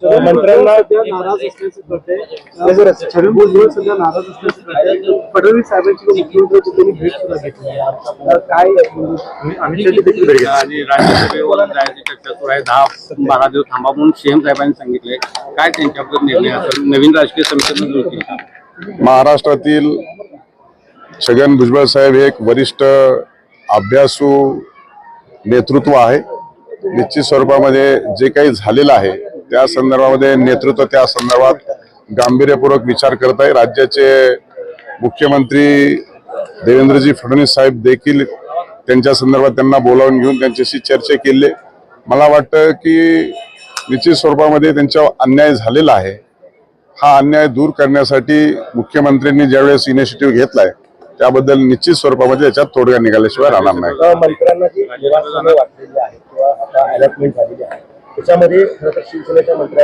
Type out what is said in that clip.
मंत्र्यांना नाराज असल्याचं कळतंय. छगन भुजबळ सध्या नाराज असल्याचं कळतंय. फडणवीस साहेबांची मुख्यमंत्री त्यांनी भेट सुद्धा घेतली. काय अमित शहाची देखील भेट घेतली आणि राज्यसभेवर जायची चर्चा सुरू आहे. 10-12 दिवस थांबा म्हणून सीएम साहेबांनी सांगितलंय. काय त्यांच्याबद्दल निर्णय असेल? नवीन राजकीय समितीनं जुळतील का? महाराष्ट्रातील छगन भुजबळ साहेब हे एक वरिष्ठ अभ्यासू नेतृत्व आहे. निश्चित स्वरूपामध्ये जे काही झालेलं आहे त्या संदर्भामध्ये नेतृत्व त्या संदर्भात गांभीर्यपूर्वक विचार करत आहे. राज्याचे मुख्यमंत्री देवेंद्रजी फडणवीस साहेब देखील त्यांच्या संदर्भात त्यांना बोलावून घेऊन त्यांच्याशी चर्चा केली. मला वाटतं की निश्चित स्वरूपामध्ये त्यांच्यावर अन्याय झालेला आहे. हा अन्याय दूर करण्यासाठी मुख्यमंत्र्यांनी ज्यावेळेस इनिशिएटिव्ह घेतलाय त्याबद्दल निश्चित स्वरूपामध्ये त्याच्यात तोडगा निघाल्याशिवाय राहणार नाही. मंत्र्यांना जी निवासस्थाने वाटलेली आहे किंवा आता अलॉटमेंट झालेली आहे त्याच्यामध्ये खरं तर शिवसेनेच्या मंत्र्यांना